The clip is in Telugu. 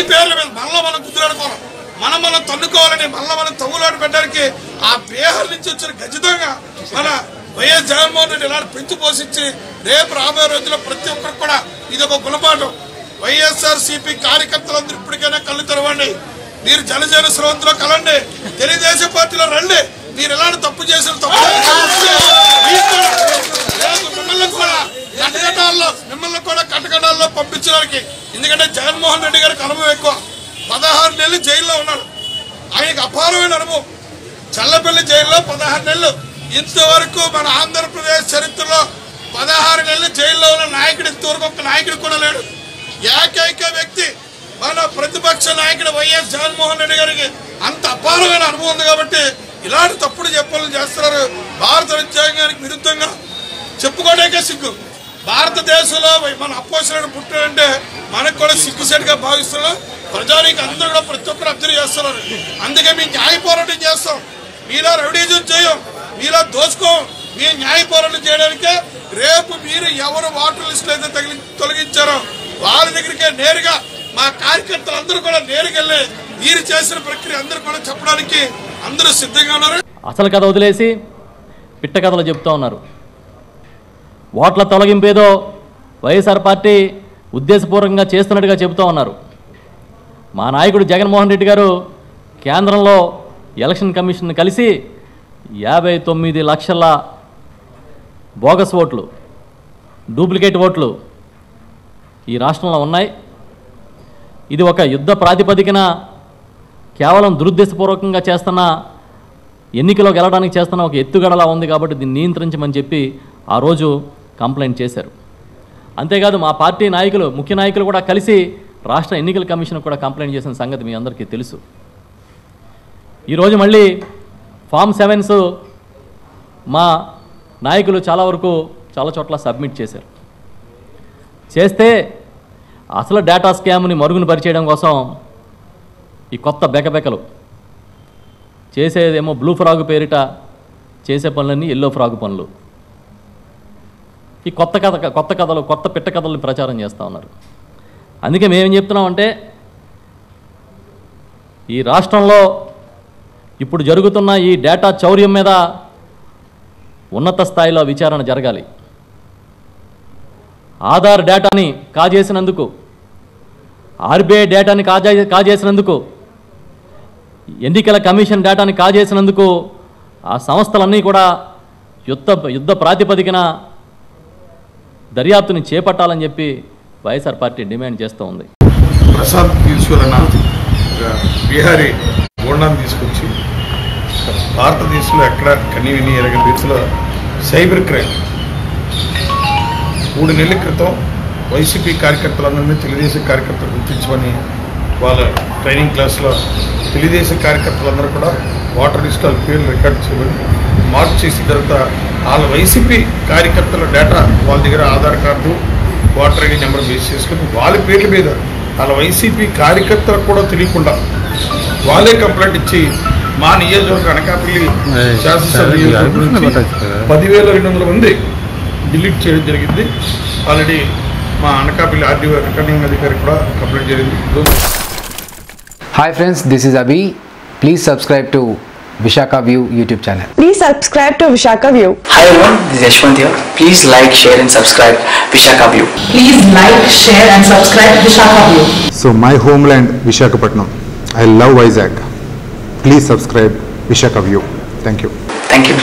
ఈ పేర్ల మీద మనం గుర్తుపెట్టుకోవాలి, మనం తన్నుకోవాలని మనం తవ్వులాట పెట్టడానికి ఆ బీహార్ నుంచి వచ్చిన ఖచ్చితంగా మన వైఎస్ జగన్మోహన్ రెడ్డి ఇలాంటి పెంచి పోషించి రేపు రాబోయే రోజుల్లో ప్రతి ఒక్కరికి కూడా ఇది ఒక గుణపాఠం. వైఎస్ఆర్సీపీ కార్యకర్తలందరూ ఇప్పటికైనా కళ్ళు తెరవండి. మీరు జనజన స్రవంతిలో కలండి, తెలుగుదేశం పార్టీలో రండి. మీరు ఎలాంటి తప్పు చేసిన మిమ్మల్ని కూడా కటకటాల్లో పంపించడానికి. ఎందుకంటే జగన్మోహన్ రెడ్డి గారికి అనుభవం ఎక్కువ. 16 నెలలు జైల్లో ఉన్నాడు. ఆయనకు అపారమైన అనుభవం. చల్లపల్లి జైల్లో 16 నెలలు. ఇంతవరకు మన ఆంధ్రప్రదేశ్ చరిత్రలో 16 నెలలు జైల్లో ఉన్న నాయకుడు ఇంతవరకు ఒక నాయకుడు కూడా లేడు. ఏకైక వ్యక్తి మన ప్రతిపక్ష నాయకుడు వైఎస్ జగన్మోహన్ రెడ్డి గారికి అంత అపారమైన అనుభవం ఉంది. కాబట్టి ఇలాంటి తప్పుడు చెప్పలు చేస్తున్నారు. భారత రాజ్యాంగానికి విరుద్ధంగా చెప్పుకోవడానికే సిగ్గు. భారతదేశంలో మన అపోజిషన్ పుట్టారంటే మనకు కూడా సిగ్గుసేటుగా భావిస్తున్నాం. ప్రజానికి అందరూ కూడా ప్రతి ఒక్కరు అబ్జర్వ్ చేస్తున్నారు. అందుకే మేము న్యాయ పోరాటం చేస్తాం. మీలా రౌడీజం చేయం, మీలా దోచుకోం. మేము న్యాయ పోరాటం చేయడానికే రేపు మీరు ఎవరు వాటర్ లిస్టులు అయితే తొలగించారో వాళ్ళ దగ్గరికే నేరుగా మా కార్యకర్తలు అందరూ కూడా నేరుగా వెళ్ళి మీరు చేసిన ప్రక్రియ అందరూ కూడా చెప్పడానికి అందరూ సిద్ధంగా ఉన్నారు. అసలు కథ వదిలేసి పిట్ట కథలు చెప్తూ ఉన్నారు. ఓట్ల తొలగింపేదో వైఎస్ఆర్ పార్టీ ఉద్దేశపూర్వకంగా చేస్తున్నట్టుగా చెబుతూ ఉన్నారు. మా నాయకుడు జగన్మోహన్ రెడ్డి గారు కేంద్రంలో ఎలక్షన్ కమిషన్ కలిసి 59 లక్షల బోగస్ ఓట్లు, డూప్లికేట్ ఓట్లు ఈ రాష్ట్రంలో ఉన్నాయి. ఇది ఒక యుద్ధ ప్రాతిపదికన కేవలం దురుద్దేశపూర్వకంగా చేస్తున్న ఎన్నికలో గెలవడానికి చేస్తున్న ఒక ఎత్తుగడలా ఉంది. కాబట్టి దీన్ని నియంత్రించమని చెప్పి ఆ రోజు కంప్లైంట్ చేశారు. అంతేకాదు మా పార్టీ నాయకులు, ముఖ్య నాయకులు కూడా కలిసి రాష్ట్ర ఎన్నికల కమిషన్ కూడా కంప్లైంట్ చేసిన సంగతి మీ అందరికీ తెలుసు. ఈరోజు మళ్ళీ ఫామ్ 7s మా నాయకులు చాలా చోట్ల సబ్మిట్ చేశారు. చేస్తే అసలు డేటా స్కామ్ని మరుగున పరిచేయడం కోసం ఈ కొత్త బెకబెకలు చేసేదేమో బ్లూ ఫ్రాగ్ పేరిట చేసే పనులన్నీ ఎల్లో ఫ్రాగ్ పనులు. ఈ కొత్త పిట్ట కథలను ప్రచారం చేస్తూ ఉన్నారు. అందుకే మేమేం చెప్తున్నామంటే ఈ రాష్ట్రంలో ఇప్పుడు జరుగుతున్న ఈ డేటా చౌర్యం మీద ఉన్నత స్థాయిలో విచారణ జరగాలి. ఆధార్ డేటాని కాజేసినందుకు, ఆర్బీఐ డేటాని కాజేసినందుకు, ఎన్నికల కమిషన్ డేటాని కాజేసినందుకు ఆ సంస్థలన్నీ కూడా యుద్ధ ప్రాతిపదికన దర్యాప్తుని చేపట్టాలని చెప్పి వైఎస్ఆర్ పార్టీ డిమాండ్ చేస్తూ ఉంది. ప్రసాద్ ఈశ్వరన్న బీహారీ గోండాన్ని తీసుకొచ్చి భారతదేశంలో ఎక్కడ కనీవిని ఎరగని రీతిలో సైబర్ క్రైమ్ 3 నెలల క్రితం వైసీపీ కార్యకర్తలందరినీ తెలుగుదేశం కార్యకర్తలు గుర్తించమని వాళ్ళ ట్రైనింగ్ క్లాస్లో తెలుగుదేశం కార్యకర్తలందరూ కూడా వాటర్ లిస్ట్ వాళ్ళ పేర్లు రికార్డ్ చేయమని మార్క్ చేసిన తర్వాత వాళ్ళ వైసీపీ కార్యకర్తల డేటా వాళ్ళ దగ్గర Aadhaar card, voter ID number base చేసుకుని వాళ్ళ పేర్ల మీద వాళ్ళ వైసీపీ కార్యకర్తలకు కూడా తెలియకుండా వాళ్ళే కంప్లైంట్ ఇచ్చి మా నియోజకవర్గ అనకాపల్లి శాసనసభ నియోజకవర్గం 10,200 మంది డిలీట్ చేయడం జరిగింది. ఆల్రెడీ మా అనకాపల్లి ఆర్డీఓ రిటర్నింగ్ అధికారి కూడా కంప్లైంట్ జరిగింది. Hi friends, this is Abhi. Please subscribe to Vishaka View YouTube channel. Please subscribe to Vishaka View. Hi everyone, this is Yashwant here. Please like, share and subscribe Vishaka View. Please like, share and subscribe Vishaka View. So my homeland Visakhapatnam. I love Vizag. Please subscribe Vishaka View. Thank you. Thank you.